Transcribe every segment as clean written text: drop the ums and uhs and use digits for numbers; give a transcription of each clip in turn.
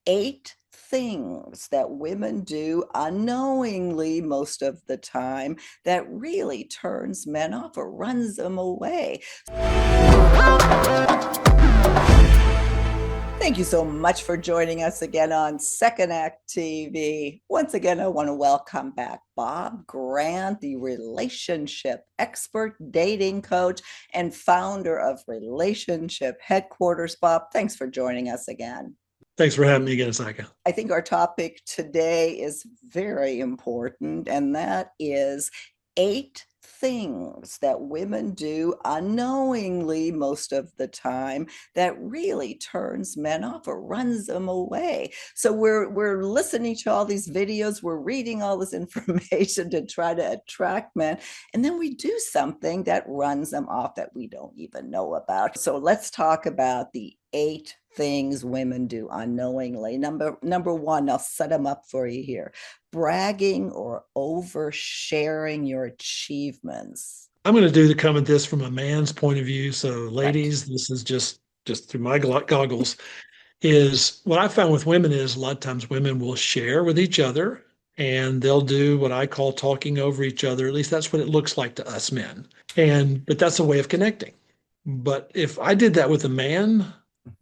8 things that women do unknowingly most of the time that really turns men off or runs them away. Thank you so much for joining us again on Second Act TV. Once again, I want to welcome back Bob Grant, the relationship expert, dating coach, and founder of Relationship Headquarters. Bob, thanks for joining us again. Thanks for having me again, Saka. I think our topic today is very important, and that is 8 things that women do unknowingly most of the time that really turns men off or runs them away. So we're listening to all these videos, we're reading all this information to try to attract men, and then we do something that runs them off that we don't even know about. So let's talk about the 8 things women do unknowingly. Number one, I'll set them up for you here. Bragging or oversharing your achievements. I'm going to come at this from a man's point of view. So, ladies, this is just through my goggles. Is what I found with women is a lot of times women will share with each other and they'll do what I call talking over each other. At least that's what it looks like to us men. But that's a way of connecting. But if I did that with a man,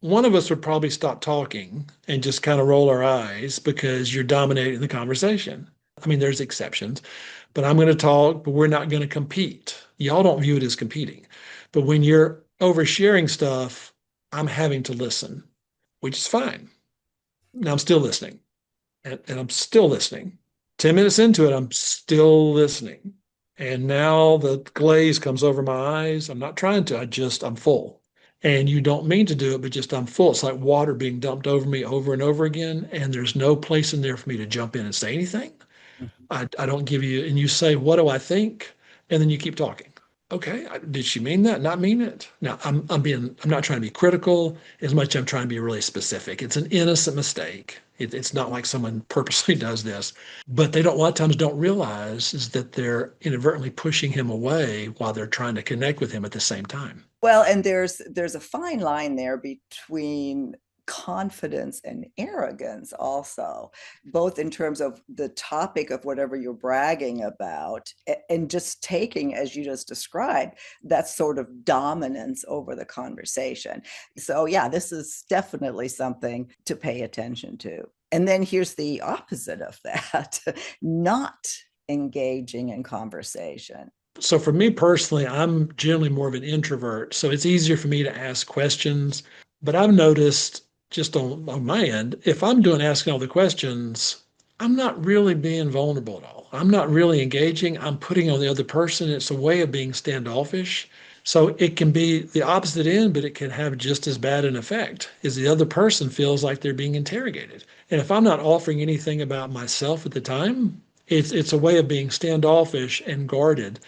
one of us would probably stop talking and just kind of roll our eyes because you're dominating the conversation. I mean, there's exceptions, but I'm going to talk, but we're not going to compete. Y'all don't view it as competing. But when you're oversharing stuff, I'm having to listen, which is fine. Now I'm still listening and I'm still listening. 10 minutes into it, I'm still listening. And now the glaze comes over my eyes. I'm not trying to, I'm full. And you don't mean to do it, but just I'm full. It's like water being dumped over me over and over again. And there's no place in there for me to jump in and say anything. I don't give you, and you say, what do I think? And then you keep talking. Okay, did she mean that? Not mean it? Now I'm not trying to be critical as much as I'm trying to be really specific. It's an innocent mistake. It's not like someone purposely does this, but they don't, a lot of times don't realize is that they're inadvertently pushing him away while they're trying to connect with him at the same time. Well, and there's a fine line there between confidence and arrogance also, both in terms of the topic of whatever you're bragging about and just taking, as you just described, that sort of dominance over the conversation. So yeah, this is definitely something to pay attention to. And then here's the opposite of that, not engaging in conversation. So for me personally, I'm generally more of an introvert. So it's easier for me to ask questions. But I've noticed just on my end, if I'm asking all the questions, I'm not really being vulnerable at all. I'm not really engaging. I'm putting on the other person. It's a way of being standoffish. So it can be the opposite end, but it can have just as bad an effect as the other person feels like they're being interrogated. And if I'm not offering anything about myself at the time, it's a way of being standoffish and guarded.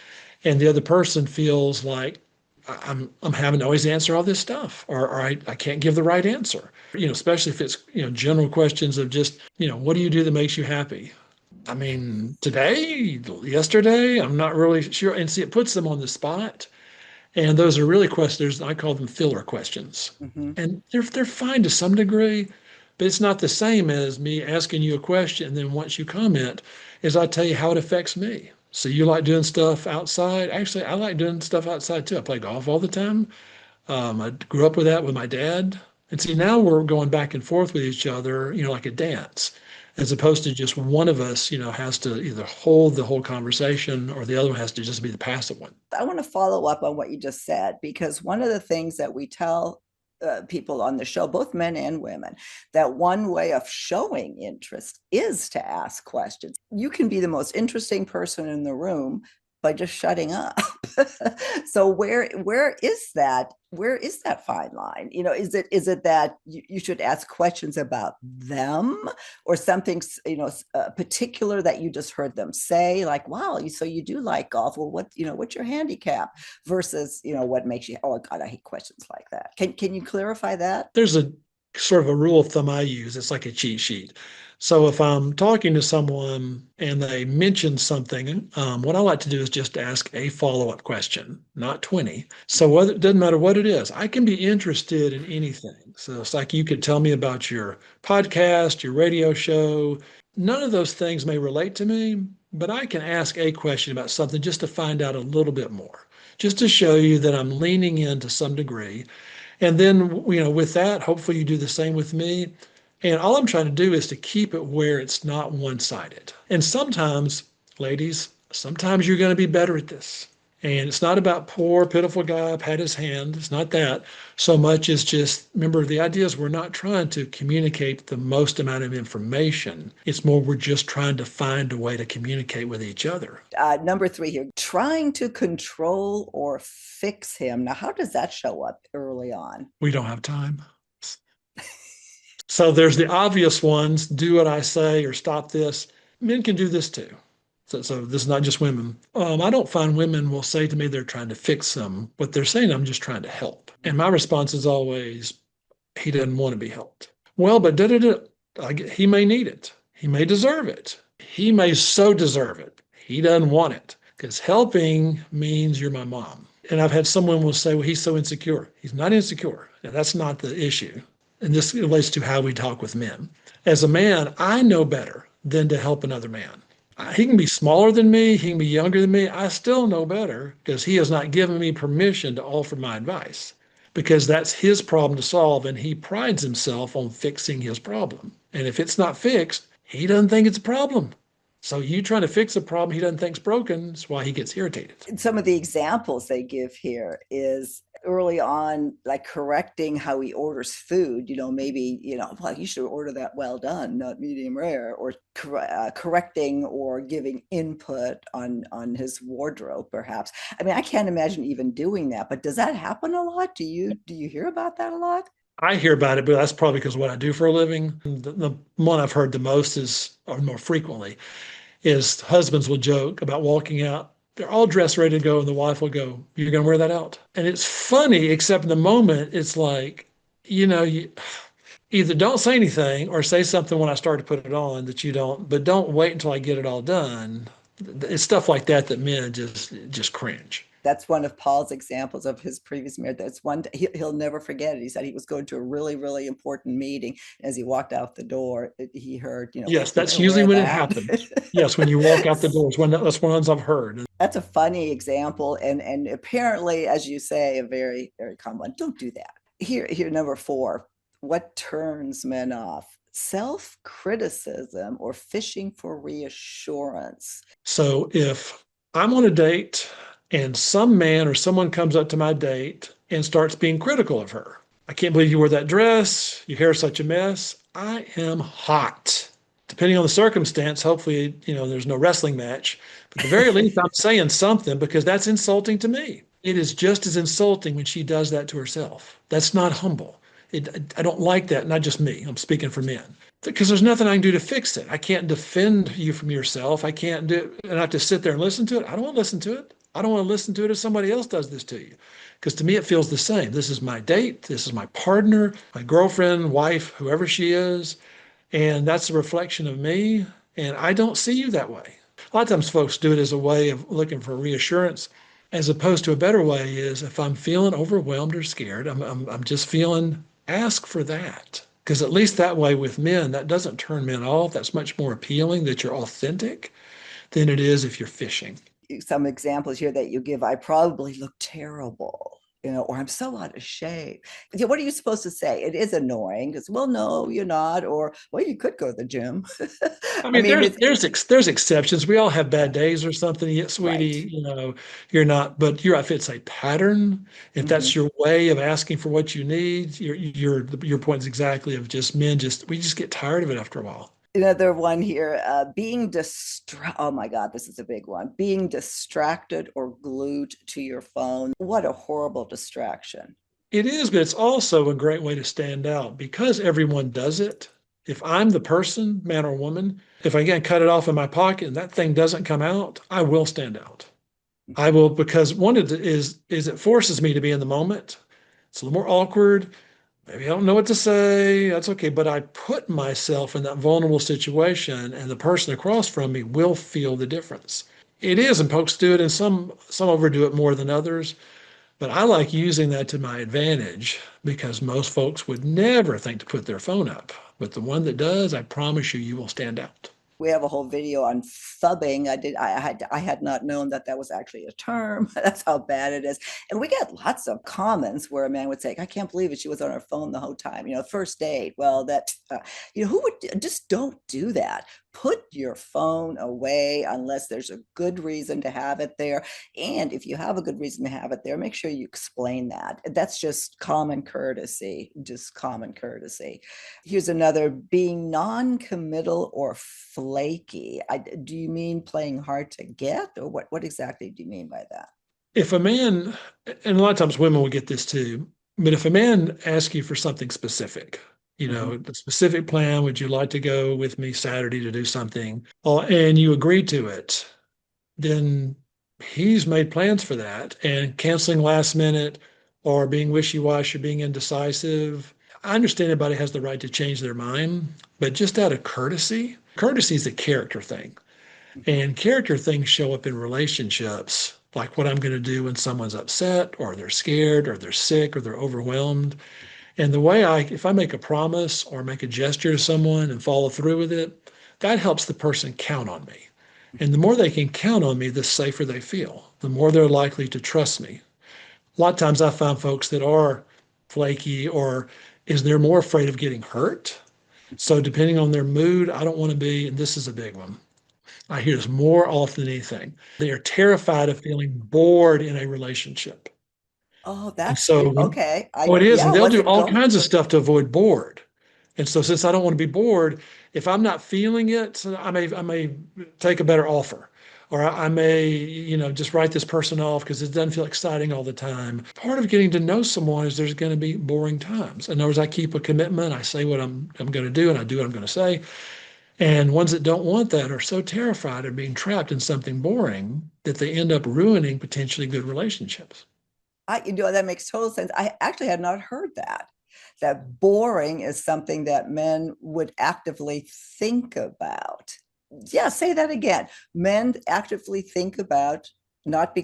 And the other person feels like I'm having to always answer all this stuff, or I can't give the right answer. Especially if it's general questions of just what do you do that makes you happy? I mean, today, yesterday, I'm not really sure. And see, it puts them on the spot. And those are really questions. I call them filler questions, and they're fine to some degree, but it's not the same as me asking you a question. And then once you comment, is I tell you how it affects me. So you like doing stuff outside? Actually, I like doing stuff outside too. I play golf all the time. I grew up with that with my dad. And see, now we're going back and forth with each other, like a dance, as opposed to just one of us, has to either hold the whole conversation or the other one has to just be the passive one. I want to follow up on what you just said, because one of the things that we tell people on the show, both men and women, that one way of showing interest is to ask questions. You can be the most interesting person in the room by just shutting up. So where is that fine line? Is it that you should ask questions about them or something particular that you just heard them say, like, wow, so you do like golf? Well, what's your handicap? Versus what makes you, oh God, I hate questions like that. Can you clarify that? There's a sort of a rule of thumb I use. It's like a cheat sheet. So if I'm talking to someone and they mention something, what I like to do is just ask a follow-up question, not 20. So whether it doesn't matter what it is, I can be interested in anything. So it's like you could tell me about your podcast, your radio show. None of those things may relate to me, but I can ask a question about something just to find out a little bit more, just to show you that I'm leaning in to some degree. And then, with that, hopefully you do the same with me. And all I'm trying to do is to keep it where it's not one-sided. And sometimes, ladies, sometimes you're going to be better at this. And it's not about poor, pitiful guy, pat his hand. It's not that so much as just remember the idea is we're not trying to communicate the most amount of information. It's more we're just trying to find a way to communicate with each other. Number three here, trying to control or fix him. Now, how does that show up early on? We don't have time. So there's the obvious ones, do what I say or stop this. Men can do this too. So this is not just women. I don't find women will say to me they're trying to fix them. What they're saying, I'm just trying to help. And my response is always, he doesn't want to be helped. Well, but he may need it. He may deserve it. He may so deserve it. He doesn't want it because helping means you're my mom. And I've had someone will say, well, he's so insecure. He's not insecure. And that's not the issue. And this relates to how we talk with men. As a man, I know better than to help another man. He can be smaller than me, he can be younger than me. I still know better because he has not given me permission to offer my advice because that's his problem to solve. And he prides himself on fixing his problem. And if it's not fixed, he doesn't think it's a problem. So you trying to fix a problem he doesn't think's broken, that's why he gets irritated. Some of the examples they give here is early on, like correcting how he orders food. Maybe, well, you should order that well done, not medium rare, or correcting or giving input on his wardrobe, perhaps. I mean, I can't imagine even doing that, but does that happen a lot? Do you hear about that a lot? I hear about it, but that's probably because of what I do for a living. The one I've heard the most or more frequently, is husbands will joke about walking out. They're all dressed, ready to go, and the wife will go, "You're going to wear that out?" And it's funny, except in the moment, it's like, you either don't say anything or say something when I start to put it on that you don't, but don't wait until I get it all done. It's stuff like that that men just cringe. That's one of Paul's examples of his previous marriage. That's one he'll never forget it. He said he was going to a really, really important meeting. As he walked out the door, he heard, Yes, "You're that's gonna usually wear when it that." happens. Yes, when you walk out the doors, that's one of the ones I've heard. That's a funny example, and apparently, as you say, a very, very common one. Don't do that. Here, number four. What turns men off? Self-criticism or fishing for reassurance. So if I'm on a date and some man or someone comes up to my date and starts being critical of her, "I can't believe you wore that dress. Your hair's such a mess." I am hot. Depending on the circumstance, hopefully, there's no wrestling match. But at the very least, I'm saying something because that's insulting to me. It is just as insulting when she does that to herself. That's not humble. I don't like that. Not just me. I'm speaking for men because there's nothing I can do to fix it. I can't defend you from yourself. I can't do it. And I have to sit there and listen to it. I don't want to listen to it. I don't want to listen to it if somebody else does this to you. Because to me, it feels the same. This is my date. This is my partner, my girlfriend, wife, whoever she is. And that's a reflection of me. And I don't see you that way. A lot of times folks do it as a way of looking for reassurance, as opposed to a better way is if I'm feeling overwhelmed or scared, I'm just feeling, ask for that. Because at least that way with men, that doesn't turn men off. That's much more appealing that you're authentic than it is if you're fishing. Some examples here that you give: "I probably look terrible," or "I'm so out of shape." What are you supposed to say? It is annoying because, well, no, you're not, or, well, you could go to the gym. I I mean, mean, there's exceptions. We all have bad days or something. Yeah, right. sweetie, you're not. But if it's a pattern, if Mm-hmm. that's your way of asking for what you need, your point is exactly of just men. We just get tired of it after a while. Another one here, being oh my God, this is a big one. Being distracted or glued to your phone. What a horrible distraction. It is, but it's also a great way to stand out because everyone does it. If I'm the person, man or woman, if I can cut it off in my pocket and that thing doesn't come out, I will stand out. I will, because one is it forces me to be in the moment. It's a little more awkward. maybe I don't know what to say. That's okay. But I put myself in that vulnerable situation, and the person across from me will feel the difference. It is, and folks do it, and some overdo it more than others. But I like using that to my advantage because most folks would never think to put their phone up. But the one that does, I promise you, you will stand out. We have a whole video on fubbing. I had not known that that was actually a term. That's how bad it is. And we get lots of comments where a man would say, I can't believe it, she was on her phone the whole time, first date. Well, that who would just don't do that. Put your phone away unless there's a good reason to have it there. And if you have a good reason to have it there, make sure you explain that. That's just common courtesy, just common courtesy. Here's another: being non-committal or flaky. Do you mean playing hard to get, or what exactly do you mean by that? If a man, and a lot of times women will get this too, but if a man asks you for something specific, Mhm. the specific plan, would you like to go with me Saturday to do something? And you agree to it, then he's made plans for that. And canceling last minute or being wishy-washy or being indecisive, I understand everybody has the right to change their mind, but just out of courtesy, courtesy is a character thing. Mhm. And character things show up in relationships, like what I'm going to do when someone's upset or they're scared or they're sick or they're overwhelmed. And the way if I make a promise or make a gesture to someone and follow through with it, that helps the person count on me. And the more they can count on me, the safer they feel, the more they're likely to trust me. A lot of times I find folks that are flaky or is they're more afraid of getting hurt. So depending on their mood, I don't want to be, and this is a big one. I hear this more often than anything. They are terrified of feeling bored in a relationship. Oh, And that's so true. when, Okay. oh, it is, Yeah, and I they'll do wasn't all going. kinds of stuff to avoid bored. And so since I don't want to be bored, if I'm not feeling it, I may take a better offer. Or I may, just write this person off because it doesn't feel exciting all the time. Part of getting to know someone is there's going to be boring times. In other words, I keep a commitment. I say what I'm going to do, and I do what I'm going to say. And ones that don't want that are so terrified of being trapped in something boring that they end up ruining potentially good relationships. That makes total sense. I actually had not heard that boring is something that men would actively think about. Yeah, say that again. Men actively think about not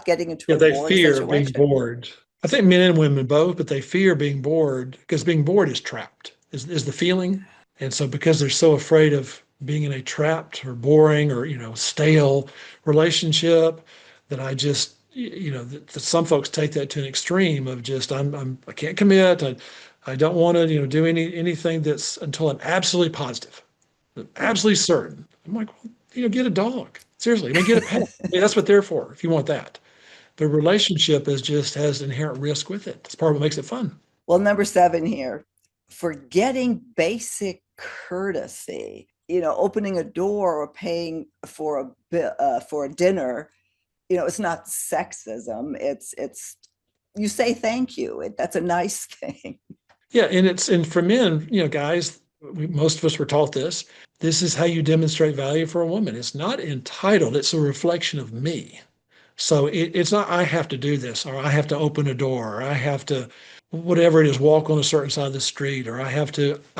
getting into Yeah, a they boring fear being situation. bored. I think men and women both, but they fear being bored because being bored is trapped, is the feeling. And so because they're so afraid of being in a trapped or boring or, stale relationship, that that some folks take that to an extreme of just I can't commit. I don't want to, do anything that's until I'm absolutely positive, I'm absolutely certain. I'm like, well, get a dog. Seriously, I mean, get a pet. I mean, that's what they're for if you want that. The relationship is just has inherent risk with it. That's part of what makes it fun. Well, number seven here: forgetting basic courtesy. Opening a door or paying for a dinner. It's not sexism. It's you say thank you. That's a nice thing. Yeah, and for men, guys, most of us were taught this. This is how you demonstrate value for a woman. It's not entitled. It's a reflection of me. So it's not I have to do this or I have to open a door or I have to whatever it is walk on a certain side of the street or I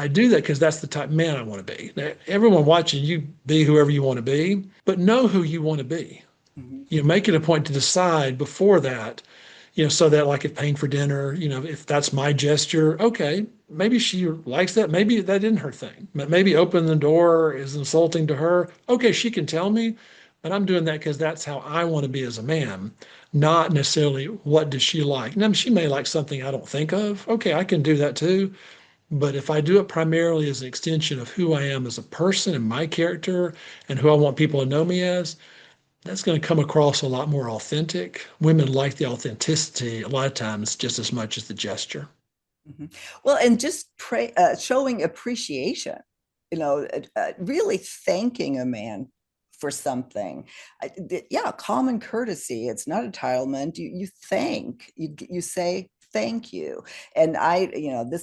do that because that's the type of man I want to be. Now, everyone watching you be whoever you want to be, but know who you want to be. Mhm. Make it a point to decide before that, so that like if paying for dinner, if that's my gesture, okay, maybe she likes that. Maybe that isn't her thing. But maybe open the door is insulting to her. Okay, she can tell me, but I'm doing that because that's how I want to be as a man, not necessarily what does she like. Now, she may like something I don't think of. Okay, I can do that too. But if I do it primarily as an extension of who I am as a person and my character and who I want people to know me as, that's going to come across a lot more authentic. Women like the authenticity a lot of times just as much as the gesture. Mhm. Well, and just showing appreciation, really thanking a man for something. Yeah, common courtesy. It's not entitlement. You thank. You say thank you. And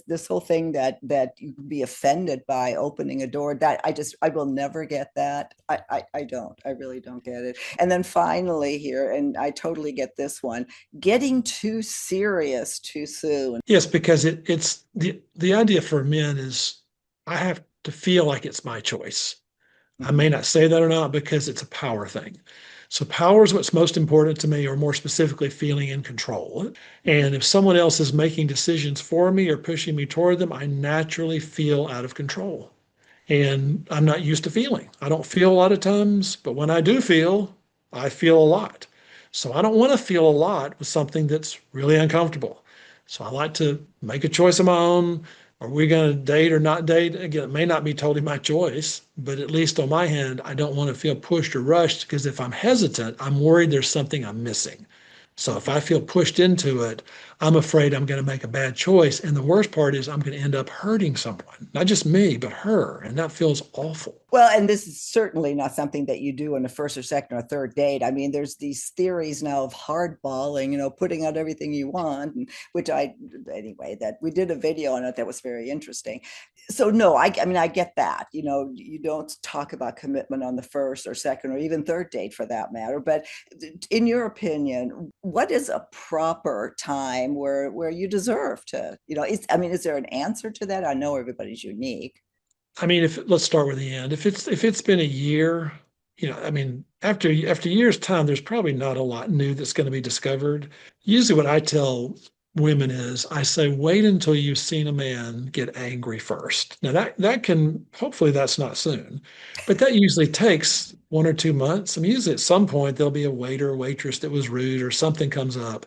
this whole thing that you can be offended by opening a door, that I will never get that. I don't. I really don't get it. And then finally here, and I totally get this one, getting too serious too soon. Yes, because it's the idea for men is I have to feel like it's my choice. I Mhm. may not say that or not because it's a power thing. So power is what's most important to me, or more specifically, feeling in control. And if someone else is making decisions for me or pushing me toward them, I naturally feel out of control. And I'm not used to feeling. I don't feel a lot of times, but when I feel a lot. So I don't want to feel a lot with something that's really uncomfortable. So I like to make a choice of my own. Are we going to date or not date? Again, it may not be totally my choice, but at least on my hand, I don't want to feel pushed or rushed because if I'm hesitant, I'm worried there's something I'm missing. So if I feel pushed into it, I'm afraid I'm going to make a bad choice. And the worst part is I'm going to end up hurting someone, not just me, but her. And that feels awful. Well, and this is certainly not something that you do on a first or second or third date. I mean, there's these theories now of hardballing, putting out everything you want, which anyway, that we did a video on it that was very interesting. So no, I mean, I get that. You don't talk about commitment on the first or second or even third date for that matter. But in your opinion, what is a proper time where you deserve to, I mean, is there an answer to that? I know everybody's unique. I mean, if let's start with the end. If it's been a year, I mean, after years' time, there's probably not a lot new that's going to be discovered. Usually, what I tell women is, I say, wait until you've seen a man get angry first. Now that can hopefully that's not soon, but that usually takes 1 or 2 months. I mean, usually at some point there'll be a waiter or waitress that was rude or something comes up.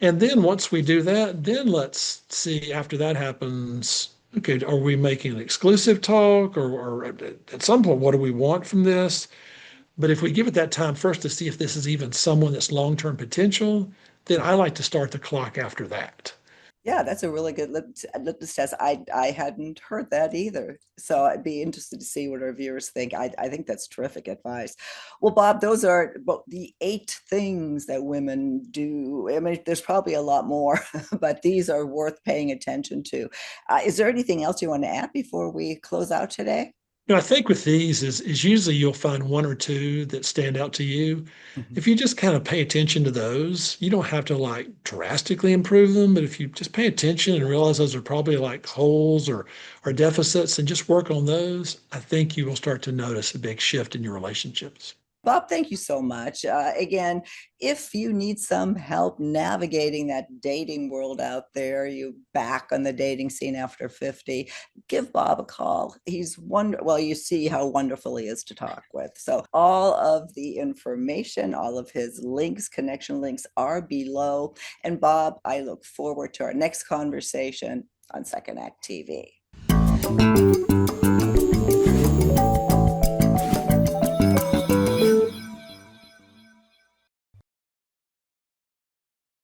And then once we do that, then let's see after that happens, okay, are we making an exclusive talk or at some point, what do we want from this? But if we give it that time first to see if this is even someone that's long-term potential, then I like to start the clock after that. Yeah, that's a really good litmus test. I hadn't heard that either. So I'd be interested to see what our viewers think. I think that's terrific advice. Well, Bob, those are the 8 things that women do. I mean, there's probably a lot more, but these are worth paying attention to. Is there anything else you want to add before we close out today? I think with these is usually you'll find 1 or 2 that stand out to you. Mhm. If you just kind of pay attention to those, you don't have to like drastically improve them, but if you just pay attention and realize those are probably like holes or deficits and just work on those, I think you will start to notice a big shift in your relationships. Bob, thank you so much. Again, if you need some help navigating that dating world out there, you back on the dating scene after 50, give Bob a call. Well, you see how wonderful he is to talk with. So all of the information, all of his links, connection links are below. And Bob, I look forward to our next conversation on Second Act TV.